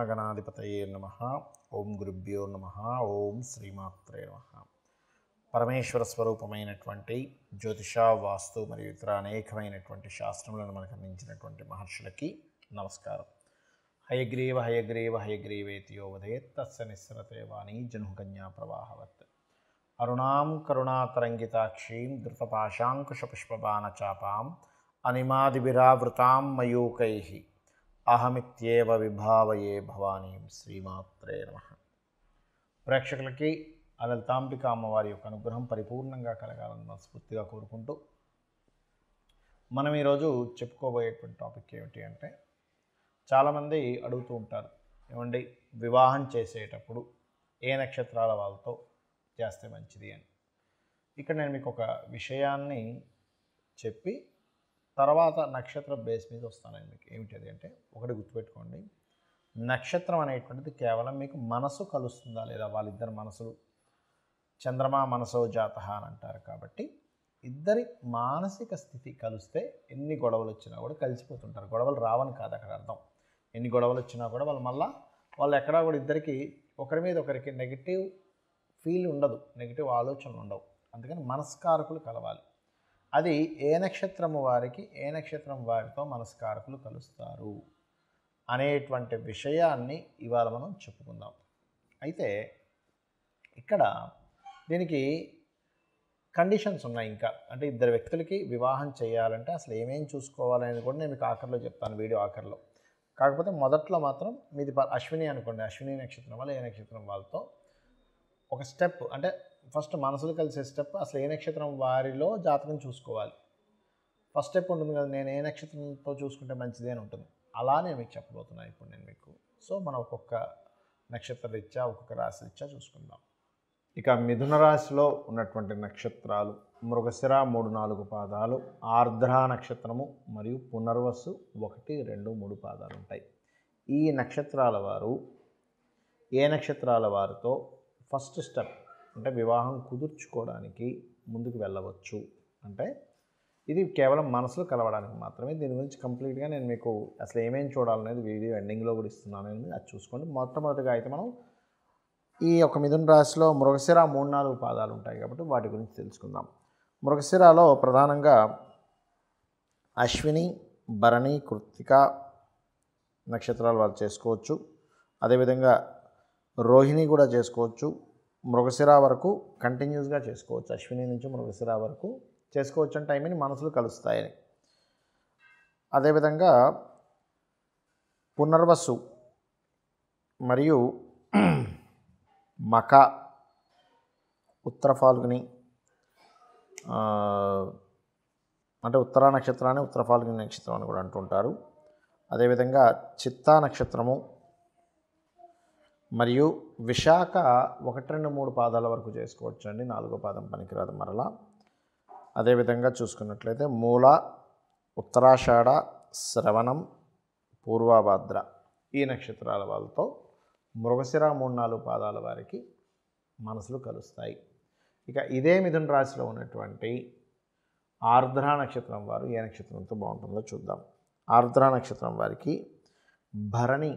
మహాగణాధిపతయే నమః. ఓం గురుభ్యో నమః. ఓం శ్రీమాత్రే నమః. పరమేశ్వర స్వరూపమైనటువంటి జ్యోతిష, వాస్తు మరియు ఇతర అనేకమైనటువంటి శాస్త్రములను మనకు అందించినటువంటి మహర్షులకి నమస్కారం. హయగ్రీవ హయగ్రీవ హయగ్రీవేతి యో వదేత్ తస్య నిస్సరతే వాణీ జనుకన్యా ప్రవాహవత్. అరుణాం కరుణాతరంగితాక్షీం ధృతపాశాంకుశపుష్పబాణచాపాం అనిమాదిభిరావృతాం మయూకైః అహమిత్యేవ విభావయే భవానీం. శ్రీమాత్రే నమః. ప్రేక్షకులకి లలితాంబిక అమ్మవారి యొక్క అనుగ్రహం పరిపూర్ణంగా కలగాలని మనస్ఫూర్తిగా కోరుకుంటూ మనం ఈరోజు చెప్పుకోబోయేటువంటి టాపిక్ ఏమిటి అంటే, చాలామంది అడుగుతూ ఉంటారు, ఏమండి వివాహం చేసేటప్పుడు ఏ నక్షత్రాల వాళ్ళతో చేస్తే మంచిది అని. ఇక్కడ నేను మీకు ఒక విషయాన్ని చెప్పి తర్వాత నక్షత్ర బేస్ మీద వస్తానండి. మీకు ఏమిటది అంటే, ఒకటి గుర్తుపెట్టుకోండి, నక్షత్రం అనేటువంటిది కేవలం మీకు మనసు కలుస్తుందా లేదా, వాళ్ళిద్దరు మనసులు చంద్రమా మనసో జాతః అని అంటారు. కాబట్టి ఇద్దరి మానసిక స్థితి కలిస్తే ఎన్ని గొడవలు వచ్చినా కూడా కలిసిపోతుంటారు. గొడవలు రావని కాదు అక్కడ అర్థం. ఎన్ని గొడవలు వచ్చినా కూడా వాళ్ళు ఎక్కడా కూడా ఇద్దరికి ఒకరి మీద ఒకరికి నెగిటివ్ ఫీల్ ఉండదు, నెగిటివ్ ఆలోచనలు ఉండవు. అందుకని మనస్కారకులు కలవాలి. అది ఏ నక్షత్రము వారికి ఏ నక్షత్రం వారితో మనస్కారకులు కలుస్తారు అనేటువంటి విషయాన్ని ఇవాళ మనం చెప్పుకుందాం. అయితే ఇక్కడ దీనికి కండిషన్స్ ఉన్నాయి. ఇంకా అంటే ఇద్దరు వ్యక్తులకి వివాహం చేయాలంటే అసలు ఏమేమి చూసుకోవాలనేది కూడా నేను మీకు ఆఖరిలో చెప్తాను, వీడియో ఆఖరిలో. కాకపోతే మొదట్లో మాత్రం మీది అశ్విని అనుకోండి, అశ్విని నక్షత్రం వల్ల ఏ నక్షత్రం వాళ్ళతో ఒక స్టెప్, అంటే ఫస్ట్ మనసులు కలిసే స్టెప్, అసలు ఏ నక్షత్రం వారిలో జాతకం చూసుకోవాలి. ఫస్ట్ స్టెప్ ఉంటుంది కదా, నేను ఏ నక్షత్రంతో చూసుకుంటే మంచిది అని ఉంటుంది. అలా నేను మీకు చెప్పబోతున్నాను ఇప్పుడు నేను మీకు. సో మనం ఒక్కొక్క నక్షత్ర రీత్యా ఒక్కొక్క రాశి రీత్యా చూసుకుందాం. ఇక మిథున రాశిలో ఉన్నటువంటి నక్షత్రాలు మృగశిర 3-4 పాదాలు, ఆర్ద్ర నక్షత్రము మరియు పునర్వసు 1-2-3 పాదాలు ఉంటాయి. ఈ నక్షత్రాల వారు ఏ నక్షత్రాల వారితో ఫస్ట్ స్టెప్ అంటే వివాహం కుదుర్చుకోవడానికి ముందుకు వెళ్ళవచ్చు. అంటే ఇది కేవలం మనసులు కలవడానికి మాత్రమే. దీని గురించి కంప్లీట్గా నేను మీకు అసలు ఏమేమి చూడాలనేది వీడియో ఎండింగ్లో కూడా ఇస్తున్నాను, అది చూసుకోండి. మొట్టమొదటిగా అయితే మనం ఈ యొక్క మిథున రాశిలో మృగశిర 3-4 పాదాలు ఉంటాయి కాబట్టి వాటి గురించి తెలుసుకుందాం. మృగశిరలో ప్రధానంగా అశ్విని, భరణి, కృత్తిక నక్షత్రాలు వాళ్ళు చేసుకోవచ్చు. అదేవిధంగా రోహిణి కూడా చేసుకోవచ్చు. మృగశిర వరకు కంటిన్యూస్గా చేసుకోవచ్చు. అశ్విని నుంచి మృగశిర వరకు చేసుకోవచ్చు అంటే ఐ మీన్ మనసులు కలుస్తాయని. అదేవిధంగా పునర్వసు మరియు మఖ, ఉత్తర ఫాల్గుని, అంటే ఉత్తరా నక్షత్రాన్ని ఉత్తర ఫాల్గుని నక్షత్రం అని కూడా అంటుంటారు. అదేవిధంగా చిత్తా నక్షత్రము మరియు విశాఖ 1-2-3 పాదాల వరకు చేసుకోవచ్చు అండి. 4వ పాదం పనికిరాదు మరలా. అదేవిధంగా చూసుకున్నట్లయితే మూల, ఉత్తరాషాఢ, శ్రవణం, పూర్వభాద్ర ఈ నక్షత్రాల వాళ్ళతో మృగశిర 3-4 పాదాల వారికి మనసులు కలుస్తాయి. ఇక ఇదే మిథున రాశిలో ఉన్నటువంటి ఆర్ద్ర నక్షత్రం వారు ఏ నక్షత్రంతో బాగుంటుందో చూద్దాం. ఆర్ద్ర నక్షత్రం వారికి భరణి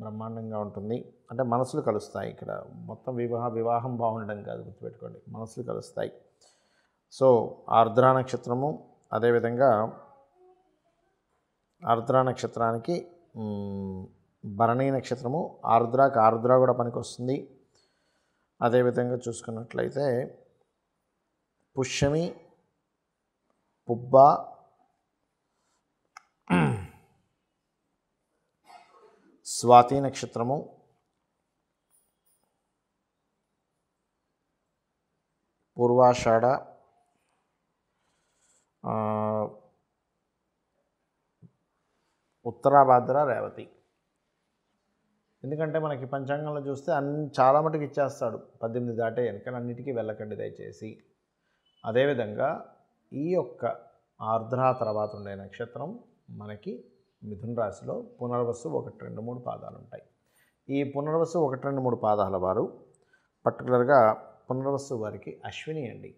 బ్రహ్మాండంగా ఉంటుంది, అంటే మనసులు కలుస్తాయి. ఇక్కడ మొత్తం వివాహం బాగుండడం కాదు, గుర్తుపెట్టుకోండి, మనసులు కలుస్తాయి. సో ఆర్ద్ర నక్షత్రము, అదేవిధంగా ఆర్ద్ర నక్షత్రానికి భరణి నక్షత్రము, ఆర్ద్ర కూడా పనికి వస్తుంది. అదేవిధంగా చూసుకున్నట్లయితే పుష్యమి, పుబ్బ, స్వాతి నక్షత్రము, పూర్వాషాఢ, ఉత్తరాభాద్ర, రేవతి. ఎందుకంటే మనకి పంచాంగంలో చూస్తే చాలా మటుకు ఇచ్చేస్తాడు 18 దాటేయని, కానీ అన్నిటికీ వెళ్ళకండి దయచేసి. అదేవిధంగా ఈ యొక్క ఆర్ద్ర తర్వాత ఉండే నక్షత్రం మనకి మిథున రాశిలో పునర్వసు 1-2-3 పాదాలు ఉంటాయి. ఈ పునర్వసు 1-2-3 పాదాల వారు పర్టికులర్గా పునర్వసు వారికి అశ్విని అండి.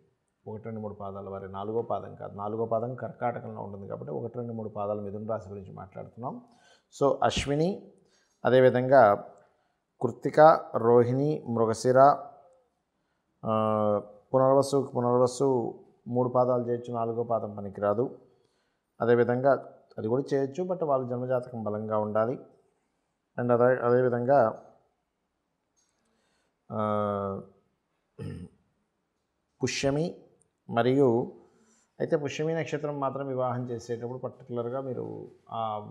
1-2-3 పాదాల వారి 4వ పాదం కాదు, 4వ పాదం కర్కాటకంలో ఉంటుంది కాబట్టి 1-2-3 పాదాల మిథున రాశి గురించి మాట్లాడుతున్నాం. సో అశ్విని, అదేవిధంగా కృత్తిక, రోహిణి, మృగశిర, పునర్వసు 3 పాదాలు చేయొచ్చు, 4వ పాదం పనికిరాదు. అదేవిధంగా అది కూడా చేయొచ్చు, బట్ వాళ్ళ జన్మజాతకం బలంగా ఉండాలి. అండ్ అదేవిధంగా పుష్యమి మరియు అయితే పుష్యమి నక్షత్రం మాత్రం వివాహం చేసేటప్పుడు పర్టికులర్గా మీరు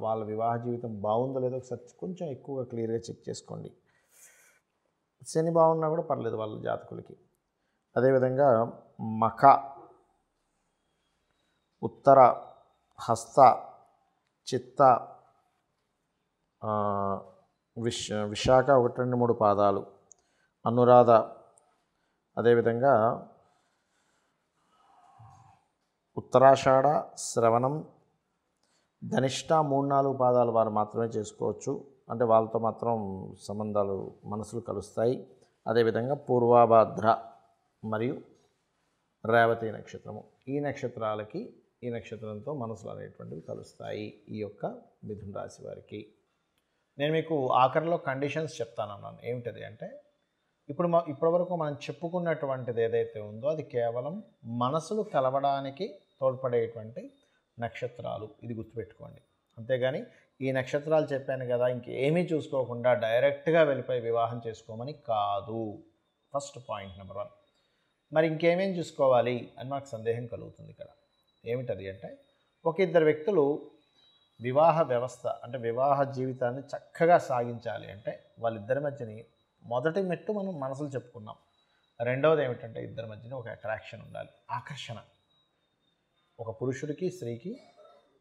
వాళ్ళ వివాహ జీవితం బాగుందో లేదో ఒకసారి కొంచెం ఎక్కువగా క్లియర్గా చెక్ చేసుకోండి. శని బాగున్నా కూడా పర్లేదు వాళ్ళ జాతకులకి. అదేవిధంగా మఖ, ఉత్తర, హస్త, చిత్త, విశాఖ 1, 2, 3 పాదాలు, అనురాధ, అదేవిధంగా ఉత్తరాషాఢ, శ్రవణం, ధనిష్ట 3, 4 పాదాలు వారు మాత్రమే చేసుకోవచ్చు. అంటే వాళ్ళతో మాత్రం సంబంధాలు మనసులు కలుస్తాయి. అదేవిధంగా పూర్వాభాద్ర మరియు రేవతి నక్షత్రము, ఈ నక్షత్రాలకి ఈ నక్షత్రంతో మనసులు అనేటువంటివి కలుస్తాయి ఈ యొక్క మిథున రాశి వారికి. నేను మీకు ఆఖరిలో కండిషన్స్ చెప్తానన్నాను. ఏమిటది అంటే ఇప్పటివరకు మనం చెప్పుకున్నటువంటిది ఏదైతే ఉందో అది కేవలం మనసులు కలవడానికి తోడ్పడేటువంటి నక్షత్రాలు, ఇది గుర్తుపెట్టుకోండి. అంతేగాని ఈ నక్షత్రాలు చెప్పాను కదా ఇంకేమీ చూసుకోకుండా డైరెక్ట్గా వెళ్ళిపోయి వివాహం చేసుకోమని కాదు. First point number 1. మరి ఇంకేమేం చూసుకోవాలి అని మాకు సందేహం కలుగుతుంది ఇక్కడ. ఏమిటది అంటే ఒక ఇద్దరు వ్యక్తులు వివాహ వ్యవస్థ అంటే వివాహ జీవితాన్ని చక్కగా సాగించాలి అంటే వాళ్ళిద్దరి మధ్యని మొదటి మెట్టు మనం మనసులు చెప్పుకున్నాం. రెండవది ఏమిటంటే ఇద్దరి మధ్యన ఒక అట్రాక్షన్ ఉండాలి, ఆకర్షణ. ఒక పురుషుడికి స్త్రీకి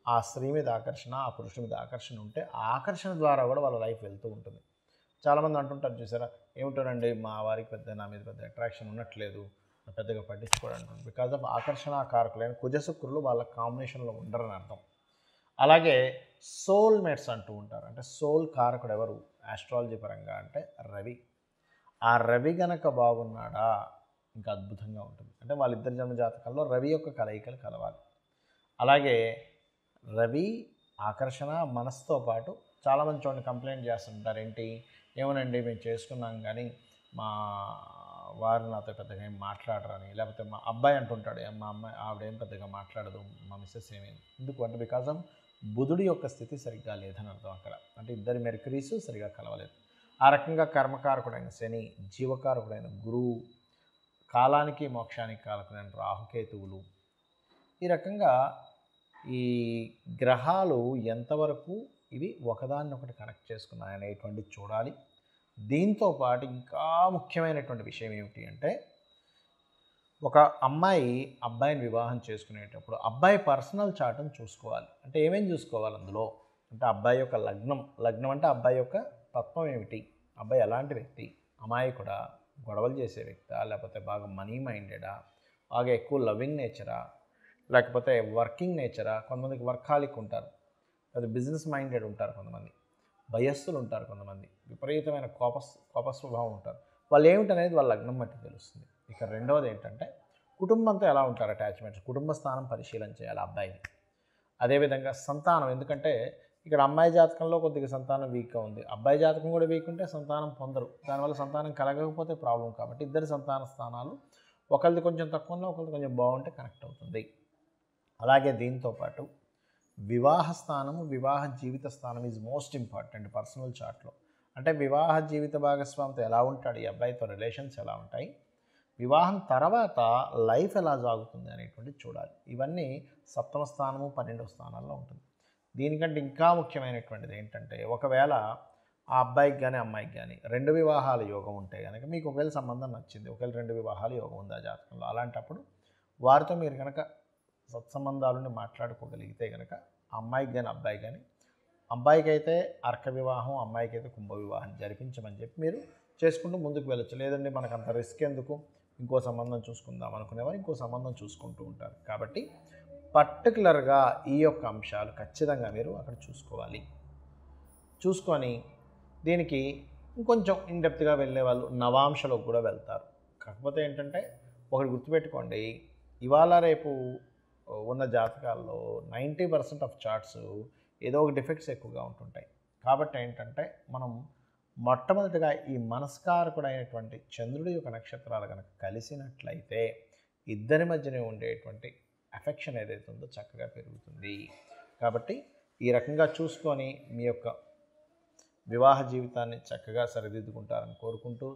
ఆ స్త్రీ మీద ఆకర్షణ, ఆ పురుషుడి మీద ఆకర్షణ ఉంటే ఆ ఆకర్షణ ద్వారా కూడా వాళ్ళ లైఫ్ వెళ్తూ ఉంటుంది. చాలామంది అంటుంటారు చూసారా, ఏమిటోనండి మా వారికి నా మీద పెద్ద అట్రాక్షన్ ఉండట్లేదు, పెద్దగా పట్టించుకోవడం అంటుంది. బికాజ్ ఆఫ్ ఆకర్షణ కారకులైన కుజశుక్రులు వాళ్ళ కాంబినేషన్లో ఉండరని అర్థం. అలాగే సోల్మేట్స్ అంటూ ఉంటారు. అంటే సోల్ కారకుడు ఎవరు ఆస్ట్రాలజీ పరంగా అంటే రవి. ఆ రవి గనక బాగున్నాడా ఇంకా అద్భుతంగా ఉంటుంది. అంటే వాళ్ళిద్దరి జన్మ జాతకాల్లో రవి యొక్క కలయికలు కలవాలి. అలాగే రవి ఆకర్షణ మనసుతో పాటు చాలామంది చూడండి కంప్లైంట్ చేస్తుంటారు, ఏంటి ఏమోనండి మేము చేసుకున్నాం కానీ మా వారు నాతో పెద్దగా ఏం మాట్లాడరని, లేకపోతే మా అబ్బాయి అంటుంటాడు మా అమ్మాయి ఆవిడేం పెద్దగా మాట్లాడదు, మా మిస్సెస్ ఏమేమి. ఎందుకు అంటే బికాజ్ ఆఫ్ బుధుడి యొక్క స్థితి సరిగ్గా లేదని అర్థం అక్కడ. అంటే ఇద్దరి మెర్క్యూరీస్ సరిగా కలవలేదు. ఆ రకంగా కర్మకారకుడైన శని, జీవకారకుడైన గురువు, కాలానికి మోక్షానికి కారకుడైన రాహుకేతువులు, ఈ రకంగా ఈ గ్రహాలు ఎంతవరకు ఇవి ఒకదాన్నొకటి కనెక్ట్ చేసుకున్నాయనేటువంటిది చూడాలి. దీంతో పాటు ఇంకా ముఖ్యమైనటువంటి విషయం ఏమిటి అంటే ఒక అమ్మాయి అబ్బాయిని వివాహం చేసుకునేటప్పుడు అబ్బాయి పర్సనల్ చార్ట్ని చూసుకోవాలి. అంటే ఏమేమి చూసుకోవాలి అందులో అంటే అబ్బాయి యొక్క లగ్నం అంటే అబ్బాయి యొక్క తత్వం ఏమిటి, అబ్బాయి ఎలాంటి వ్యక్తి, అమాయకుడా, గొడవలు చేసే వ్యక్తా, లేకపోతే బాగా మనీ మైండెడా, బాగా ఎక్కువ లవింగ్ నేచరా, లేకపోతే వర్కింగ్ నేచరా. కొంతమందికి వర్కాలిక్ ఉంటారు, అది బిజినెస్ మైండెడ్ ఉంటారు, కొంతమంది భయస్థులు ఉంటారు, కొంతమంది విపరీతమైన కోప స్వభావం ఉంటారు. వాళ్ళు ఏమిటనేది వాళ్ళ లగ్నం బట్టి తెలుస్తుంది. ఇక రెండవది ఏంటంటే కుటుంబంతో ఎలా ఉంటారు అటాచ్మెంట్స్, కుటుంబ స్థానం పరిశీలన చేయాలి అబ్బాయిని. అదేవిధంగా సంతానం, ఎందుకంటే ఇక్కడ అమ్మాయి జాతకంలో కొద్దిగా సంతానం వీక్గా ఉంది, అబ్బాయి జాతకం కూడా వీక్ ఉంటే సంతానం పొందరు, దానివల్ల సంతానం కలగకపోతే ప్రాబ్లం. కాబట్టి ఇద్దరి సంతాన స్థానాలు ఒకరిది కొంచెం తక్కువ ఉన్నా ఒకరిది కొంచెం బాగుంటే కనెక్ట్ అవుతుంది. అలాగే దీంతోపాటు వివాహ స్థానము, వివాహ జీవిత స్థానం ఈజ్ మోస్ట్ ఇంపార్టెంట్ పర్సనల్ చార్ట్లో. అంటే వివాహ జీవిత భాగస్వామితో ఎలా ఉంటాడు, ఈ అబ్బాయితో రిలేషన్స్ ఎలా ఉంటాయి, వివాహం తర్వాత లైఫ్ ఎలా సాగుతుంది అనేటువంటిది చూడాలి. ఇవన్నీ సప్తమ స్థానము 12వ స్థానాల్లో ఉంటుంది. దీనికంటే ఇంకా ముఖ్యమైనటువంటిది ఏంటంటే ఒకవేళ ఆ అబ్బాయికి కానీ అమ్మాయికి కానీ 2 వివాహాల యోగం ఉంటే కనుక మీకు ఒకవేళ సంబంధం నచ్చింది, ఒకవేళ 2 వివాహాల యోగం ఉంది ఆ జాతకంలో, అలాంటప్పుడు వారితో మీరు కనుక సత్సంబంధాలను మాట్లాడుకోగలిగితే కనుక అమ్మాయికి కానీ అబ్బాయి కానీ, అబ్బాయికి అయితే అర్క వివాహం, అమ్మాయికి అయితే కుంభ వివాహం జరిపించమని చెప్పి మీరు చేసుకుంటూ ముందుకు వెళ్ళచ్చు. లేదండి మనకు అంత రిస్క్ ఎందుకు, ఇంకో సంబంధం చూసుకుందాం అనుకునేవారు ఇంకో సంబంధం చూసుకుంటూ ఉంటారు. కాబట్టి పర్టికులర్గా ఈ యొక్క అంశాలు ఖచ్చితంగా మీరు అక్కడ చూసుకోవాలి. చూసుకొని దీనికి ఇంకొంచెం ఇన్డెప్త్గా వెళ్ళే వాళ్ళు నవాంశలోకి కూడా వెళ్తారు. కాకపోతే ఏంటంటే ఒకటి గుర్తుపెట్టుకోండి, ఇవాళ రేపు ఉన్న జాతకాల్లో 90% ఆఫ్ చార్ట్స్ ఏదో ఒక డిఫెక్ట్స్ ఎక్కువగా ఉంటుంటాయి. కాబట్టి ఏంటంటే మనం మొట్టమొదటిగా ఈ మనస్కారకుడైనటువంటి చంద్రుడి యొక్క నక్షత్రాలు కనుక కలిసినట్లయితే ఇద్దరి మధ్యనే ఉండేటువంటి అఫెక్షన్ ఏదైతే ఉందో చక్కగా పెరుగుతుంది. కాబట్టి ఈ రకంగా చూసుకొని మీ యొక్క వివాహ జీవితాన్ని చక్కగా సరిదిద్దుకుంటారని కోరుకుంటూ,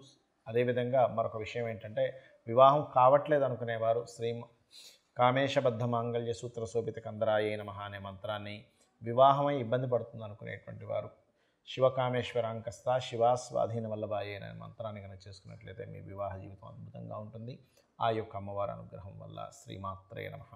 అదేవిధంగా మరొక విషయం ఏంటంటే వివాహం కావట్లేదు అనుకునేవారు కామేశబద్ధ మాంగళ్య సూత్ర శోభిత కందరాయే నమః అనే మంత్రాన్ని, వివాహమై ఇబ్బంది పడుతుంది అనుకునేటువంటి వారు శివకామేశ్వరాంకస్త శివాస్వాధీన వల్లభాయే అనే మంత్రాన్ని కనుక చేసుకున్నట్లయితే మీ వివాహ జీవితం అద్భుతంగా ఉంటుంది. ఆ యొక్క అమ్మవారి అనుగ్రహం వల్ల. శ్రీమాత్రే నమః.